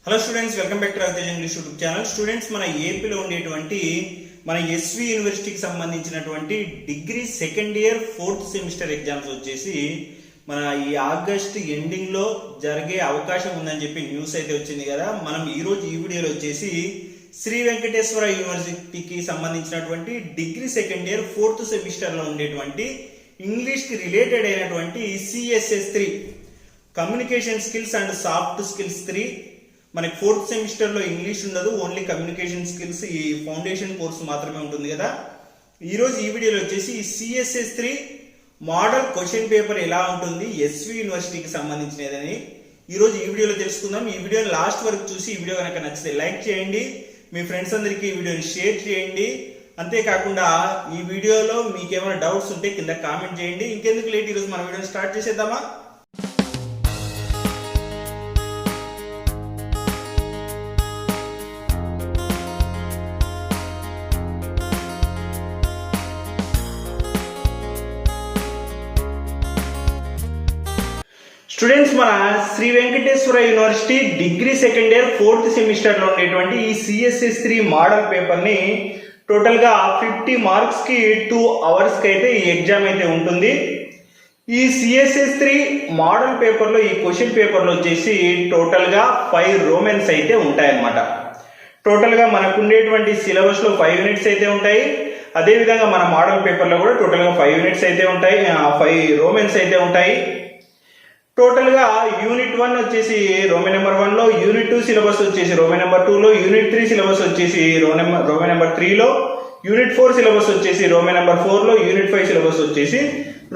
Hello students, welcome back to Raviteja English YouTube channel. Students, మన ఏపీలో ఉండేటువంటి మన ఎస్వి యూనివర్సిటీకి సంబంధించినటువంటి degree second year fourth semester exams వచ్చేసి మన ఈ ఆగస్ట్ ఎండింగ్ లో జరిగే అవకాశం ఉందని చెప్పి న్యూస్ అయితే వచ్చింది కదా. మనం ఈ రోజు ఈ వీడియోలో వచ్చేసి శ్రీ వెంకటేశ్వర యూనివర్సిటీకి సంబంధించినటువంటి degree second year fourth semester లో ఉండేటువంటి ఇంగ్లీష్ కి రిలేటెడ్ అయినటువంటి CSS3 communication skills and soft skills 3 మనకి ఫోర్త్ సెమిస్టర్ లో ఇంగ్లీష్ ఉండదు, ఓన్లీ కమ్యూనికేషన్ స్కిల్స్ ఈ ఫౌండేషన్ కోర్సు మాత్రమే ఉంటుంది కదా. ఈ రోజు ఈ వీడియోలో వచ్చేసి CSS3 మోడల్ క్వశ్చన్ పేపర్ ఎలా ఉంటుంది ఎస్వి యూనివర్సిటీకి సంబంధించినదని ఈ రోజు ఈ వీడియోలో తెలుసుకుందాం. ఈ వీడియోని లాస్ట్ వరకు చూసి ఈ వీడియో కనుక నచ్చితే లైక్ చేయండి, మీ ఫ్రెండ్స్ అందరికీ ఈ వీడియోని షేర్ చేయండి. అంతేకాకుండా ఈ వీడియోలో మీకు ఏమైనా డౌట్స్ ఉంటే కింద కామెంట్ చేయండి. ఇంకెందుకు లేట్, ఈరోజు మన వీడియోని స్టార్ట్ చేసేద్దామా. స్టూడెంట్స్, మన Shri Venkateswara University degree second year fourth semester లో ఉండేటువంటి ఈ CSS3 మోడల్ పేపర్ ని టోటల్ గా 50 మార్క్స్ కి 2 అవర్స్ కి అయితే ఈ ఎగ్జామ్ అయితే ఉంటుంది. ఈ CSS3 మోడల్ పేపర్ లో ఈ క్వశ్చన్ పేపర్ లో వచ్చేసి టోటల్ గా 5 రోమెన్స్ అయితే ఉంటాయన్నమాట. టోటల్ గా మనకు ఉండేటువంటి సిలబస్ లో 5 యూనిట్స్ అయితే ఉంటాయి. అదే విధంగా మన మోడల్ పేపర్ లో కూడా టోటల్ గా 5 యూనిట్స్ అయితే ఉంటాయి, 5 రోమెన్స్ అయితే ఉంటాయి. టోటల్ గా యూనిట్ 1 వచ్చేసి రోమన్ నెంబర్ 1 లో, యూనిట్ 2 సిలబస్ వచ్చేసి రోమన్ నెంబర్ 2 లో, యూనిట్ 3 సిలబస్ వచ్చేసి రోమన్ నెంబర్ 3 లో, యూనిట్ 4 సిలబస్ వచ్చేసి రోమన్ నెంబర్ 4 లో, యూనిట్ 5 సిలబస్ వచ్చేసి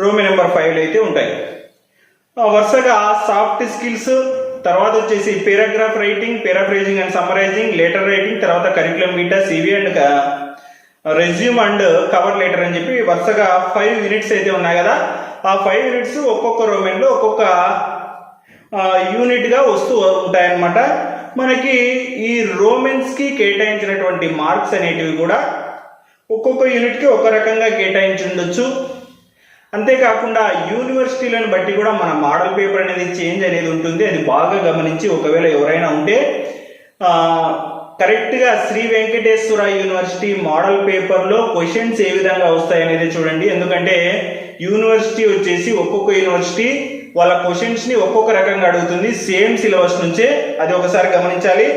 రోమన్ నెంబర్ 5 లో అయితే ఉంటాయి. వరుసగా సాఫ్ట్ స్కిల్స్, తర్వాత వచ్చేసి paragraph writing, paraphrasing and summarising, letter writing, తర్వాత curriculum vitae, CV and resume and cover letter అని చెప్పి వరుసగా 5 యూనిట్స్ అయితే ఉన్నాయి కదా. ఆ 5 యూనిట్స్ ఒక్కొక్క రోమెన్ లో ఒక్కొక్క యూనిట్ గా వస్తూ ఉంటాయన్నమాట. మనకి ఈ రోమెన్స్ కి కేటాయించినటువంటి మార్క్స్ అనేటివి కూడా ఒక్కొక్క యూనిట్ కి ఒక రకంగా కేటాయించి ఉండొచ్చు. అంతేకాకుండా యూనివర్సిటీలను బట్టి కూడా మన మోడల్ పేపర్ అనేది చేంజ్ అనేది ఉంటుంది. అది బాగా గమనించి ఒకవేళ ఎవరైనా ఉంటే కరెక్ట్ గా Shri Venkateswara university model paper లో క్వశ్చన్స్ ఏ విధంగా వస్తాయి అనేది చూడండి. ఎందుకంటే యూనివర్సిటీ వచ్చేసి ఒక్కొక్క యూనివర్సిటీ వాళ్ళ క్వశ్చన్స్ ని ఒక్కొక్క రకంగా అడుగుతుంది, సేమ్ సిలబస్ నుంచే. అది ఒకసారి గమనించాలి.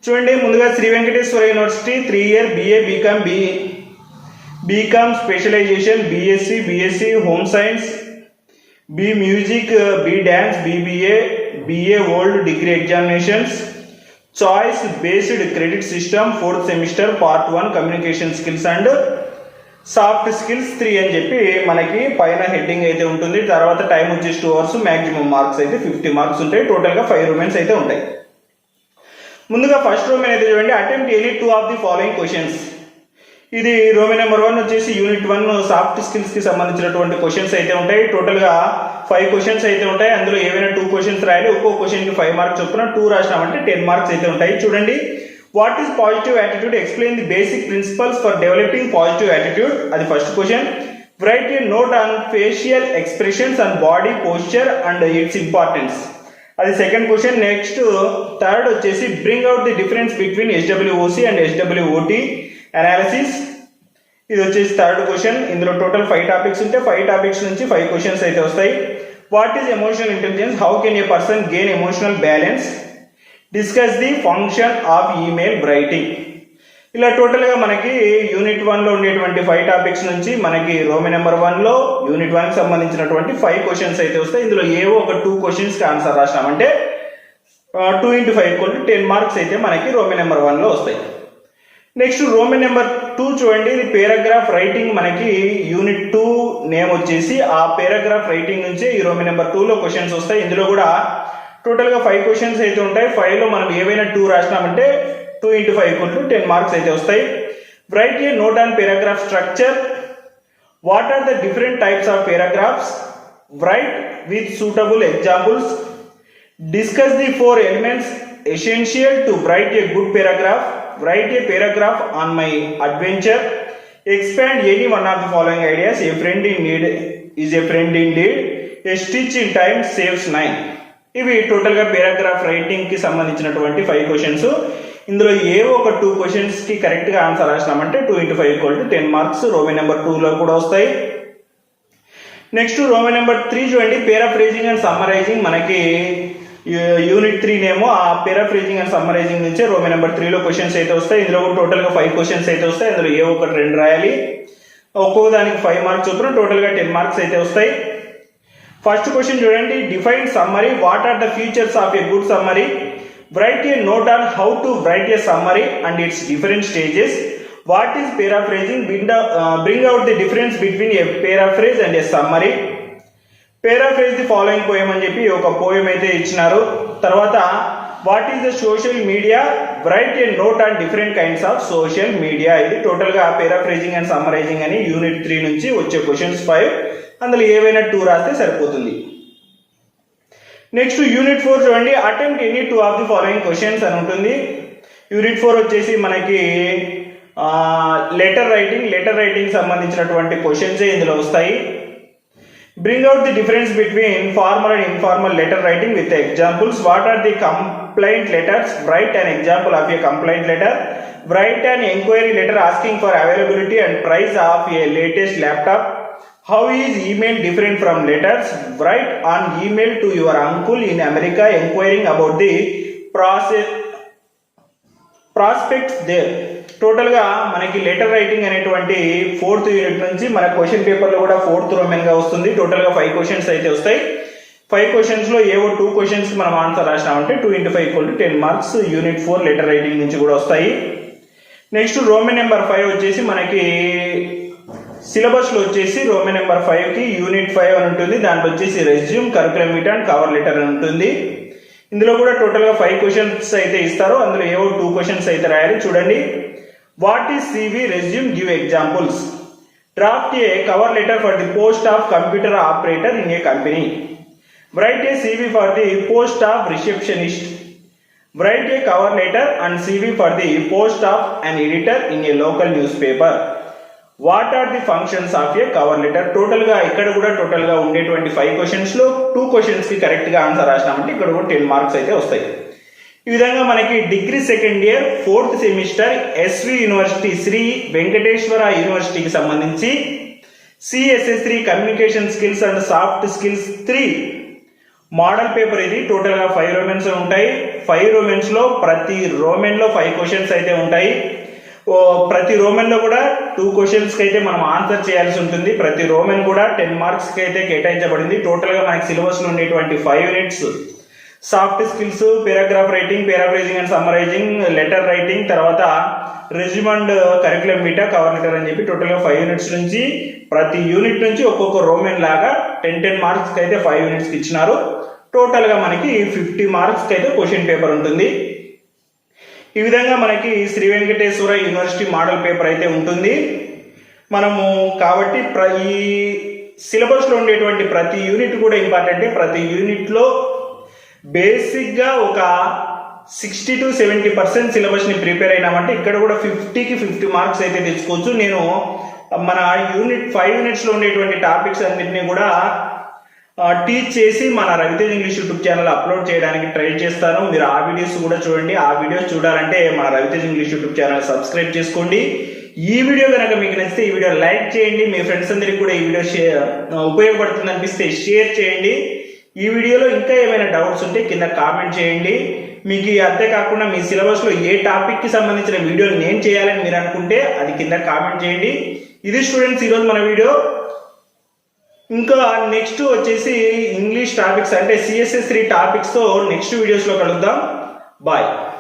చూడండి, ముందుగా Shri Venkateswara University 3 year BA B Com specialisation, BSc home science, B music, B dance, BA old degree examinations, choice based credit system, 4th semester part 1 communication skills and soft skills 3 అని చెప్పి మనకి పైన హెడ్డింగ్ అయితే ఉంటుంది. తర్వాత టైం వచ్చేసి 2 అవర్స్, మాక్సిమం మార్క్స్ అయితే 50 marks ఉంటాయి. టోటల్ గా 5 రోమెన్స్ అయితే ఉంటాయి. ముందుగా ఫస్ట్ రోమెన్ అయితే చూడండి, attempt any 2 of the following questions. ఇది రోమెన్ నెంబర్ 1 వచ్చేసి యూనిట్ 1 సాఫ్ట్ స్కిల్స్ కి సంబంధించినటువంటి క్వశ్చన్స్ అయితే ఉంటాయి. టోటల్ గా 5 క్వశ్చన్స్ అయితే ఉంటాయి. అందులో ఏవైనా 2 క్వశ్చన్స్ రాయాలి. ఒక్కో క్వశ్చన్ కి 5 మార్క్స్ చొప్పున 2 రాసినామంటే 10 మార్క్స్ అయితే ఉంటాయి. చూడండి, what is positive attitude, explain the basic principles for developing positive attitude. అది first question. Write a note on facial expressions and body posture and its importance. అది సెకండ్ క్వశ్చన్. నెక్స్ట్ థర్డ్ వచ్చేసి bring out the difference between SWOC and SWOT analysis. ఇది వచ్చేసి third question. ఇందులో total 5 topics ఉంటే 5 topics నుంచి 5 questions అయితే వస్తాయి. What is emotional intelligence, how can a person gain emotional balance, discuss the function of email writing. ఇలా total గా మనకి యూనిట్ 1 లో ఉండేటువంటి 5 టాపిక్స్ నుంచి మనకి రోమన్ నెంబర్ 1 లో యూనిట్ 1 కి సంబంధించినటువంటి 5 క్వశ్చన్స్ అయితే వస్తాయి. ఇందులో ఏవో ఒక 2 క్వశ్చన్స్ కి ఆన్సర్ రాసినామంటే 2 into 5 10 మార్క్స్ అయితే మనకి రోమన్ నెంబర్ 1 లో వస్తాయి. నెక్స్ట్ రోమన్ నెంబర్ 2 చూడండి, ఇది పారాగ్రాఫ్ రైటింగ్. మనకి యూనిట్ 2 నేమ్ వచ్చేసి ఆ పారాగ్రాఫ్ రైటింగ్ నుంచే ఈ రోమన్ నెంబర్ 2 లో క్వశ్చన్స్ వస్తాయి. ఇందులో కూడా టోటల్ గా 5 క్వశ్చన్స్ అయితే ఉంటాయి. 5 లో మనం ఏవైనా 2 రాసినామంటే 2 into 5 10 మార్క్స్ అయితే వస్తాయి. Write a note on paragraph structure. What are the different types of paragraphs, write with suitable examples, discuss the 4 elements essential to write a good paragraph, write a paragraph on my adventure, expand any one of the following ideas, a friend in need is a friend indeed, a stitch in time saves 9. ఇవి టోటల్గా paragraph రైటింగ్కి సంబంధించినటువంటి 5 questions. ఇందులో ఏవో ఒక 2 క్వశ్చన్స్కి కరెక్ట్గా answer రాసినామంటే 2 × 5 = 10 marks. Roman number 2లో కూడా వస్తాయి. నెక్స్ట్ రోమన్ నెంబర్ 3 చూడండి, పేరాఫ్రేజింగ్ అండ్ సమ్మరైజింగ్. మనకి యూనిట్ 3 నేమో ఆ పేరాఫ్రేజింగ్ అండ్ సమ్మరైజింగ్ నుంచే రోమన్ నెంబర్ 3లో క్వశ్చన్స్ అయితే వస్తాయి. ఇందులో టోటల్గా 5 క్వశ్చన్స్ అయితే వస్తాయి. అందులో ఏ ఒకటి 2 రాయాలి. ఒక్కొక్క దానికి 5 మార్క్స్ చొప్పున టోటల్గా 10 మార్క్స్ అయితే వస్తాయి. ఫస్ట్ క్వశ్చన్ చూడండి, define summary. What are the features of a good summary? Write a note on how to write a summary and its different stages. What is paraphrasing? Bring out the difference between a paraphrase and a summary. Paraphrase the following poem అని చెప్పి ఒక poem అయితే ఇచ్చినారు. తర్వాత what is the social media? Right a note on different kinds of social media. ఇది టోటల్గా పేరాఫ్రేజింగ్ and summarising అని unit 3 నుంచి వచ్చే క్వశ్చన్స్ 5. అందులో ఏవైనా 2 రాస్తే సరిపోతుంది. నెక్స్ట్ యూనిట్ 4 చూడండి, attempt any 2 of the following questions అని ఉంటుంది. యూనిట్ 4 వచ్చేసి మనకి లెటర్ రైటింగ్ సంబంధించినటువంటి క్వశ్చన్స్ ఇందులో వస్తాయి. Bring out the difference between formal and informal letter writing with examples. What are the complaint letters? Write an example of a complaint letter. Write an enquiry letter asking for availability and price of a latest laptop. How is email different from letters? Write on email to your uncle in America inquiring about the prospects there. టోటల్గా మనకి letter writing అనేటువంటి 4th unit నుంచి మన question పేపర్లో కూడా 4th రోమన్గా వస్తుంది. టోటల్గా 5 questions అయితే వస్తాయి. 5 క్వశ్చన్స్లో ఏవో 2 క్వశ్చన్స్కి మనం ఆన్సర్ రాసినామంటే 2 × 5 = 10 మార్క్స్. యూనిట్ 4 లెటర్ రైటింగ్ నుంచి కూడా వస్తాయి. నెక్స్ట్ రోమన్ నెంబర్ 5 వచ్చేసి మనకి సిలబస్లో వచ్చేసి రోమన్ నెంబర్ 5కి యూనిట్ 5 అని ఉంటుంది. దాంట్లో వచ్చేసి resume, curriculum Vita and cover letter అని ఉంటుంది. ఇందులో కూడా టోటల్గా 5 క్వశ్చన్స్ అయితే ఇస్తారు. అందులో ఏవో 2 క్వశ్చన్స్ అయితే రాయాలి. చూడండి, what is CV? Resume, give examples. Draft a cover letter for the post of computer operator in a company. Write a CV for the post of receptionist. Write a cover letter and CV for the post of an editor in a local newspaper. What are the functions of a cover letter? టోటల్గా ఇక్కడ కూడా టోటల్గా ఉండేటువంటి 5 క్వశ్చన్స్లో 2 క్వశ్చన్స్కి కరెక్ట్గా answer రాసినామంటే ఇక్కడ కూడా 10 marks అయితే వస్తాయి. ఈ విధంగా మనకి degree second year 4th semester SV university Shri Venkateswara యూనివర్సిటీకి సంబంధించి CSS3 communication skills and soft skills 3 model paper. ఇది టోటల్గా 5 రోమెన్స్ ఉంటాయి. 5 రోమెన్స్లో ప్రతి రోమెన్లో 5 క్వశ్చన్స్ అయితే ఉంటాయి. ప్రతి రోమన్లో కూడా 2 క్వశ్చన్స్కి అయితే మనం ఆన్సర్ చేయాల్సి ఉంటుంది. ప్రతి రోమన్ కూడా 10 మార్క్స్కి అయితే కేటాయించబడింది. టోటల్గా మనకి సిలబస్లో ఉండేటువంటి 5 units soft skills, paragraph writing, paraphrasing and summarising, letter writing, తర్వాత resume and curriculum vitae, cover letter అని చెప్పి టోటల్గా 5 యూనిట్స్ నుంచి ప్రతి యూనిట్ నుంచి ఒక్కొక్క రోమన్ లాగా 10 మార్క్స్కి అయితే 5 యూనిట్స్కి ఇచ్చినారు. టోటల్గా మనకి 50 మార్క్స్కి అయితే క్వశ్చన్ పేపర్ ఉంటుంది. ఈ విధంగా మనకి Shri Venkateswara university model paper అయితే ఉంటుంది. మనము కాబట్టి ఈ సిలబస్లో ఉండేటువంటి ప్రతి యూనిట్ కూడా ఇంపార్టెంటే. ప్రతి యూనిట్లో బేసిక్గా ఒక 60 to 70% సిలబస్ని ప్రిపేర్ అయినామంటే ఇక్కడ కూడా 50కి 50 మార్క్స్ అయితే తెచ్చుకోవచ్చు. నేను మన యూనిట్ 5 యూనిట్స్లో ఉండేటువంటి టాపిక్స్ అన్నింటినీ కూడా టీచ్ చేసి మన Ravitej English YouTube channel upload చేయడానికి ట్రై చేస్తాను. మీరు ఆ వీడియోస్ కూడా చూడండి. ఆ వీడియోస్ చూడాలంటే మన Ravitej English YouTube channel subscribe చేసుకోండి. ఈ వీడియో కనుక మీకు నచ్చితే ఈ వీడియో లైక్ చేయండి. మీ ఫ్రెండ్స్ అందరికీ కూడా ఈ వీడియో ఉపయోగపడుతుంది అనిపిస్తే షేర్ చేయండి. ఈ వీడియోలో ఇంకా ఏమైనా డౌట్స్ ఉంటే కింద కామెంట్ చేయండి. మీకు అంతేకాకుండా మీ సిలబస్లో ఏ టాపిక్కి సంబంధించిన వీడియోని నేను చేయాలని మీరు అనుకుంటే అది కింద కామెంట్ చేయండి. ఇది స్టూడెంట్స్ ఈరోజు మన వీడియో. ఇంకా నెక్స్ట్ వచ్చేసి ఇంగ్లీష్ టాపిక్స్ అంటే CSS3 టాపిక్స్తో నెక్స్ట్ వీడియోస్లో కలుద్దాం. బాయ్.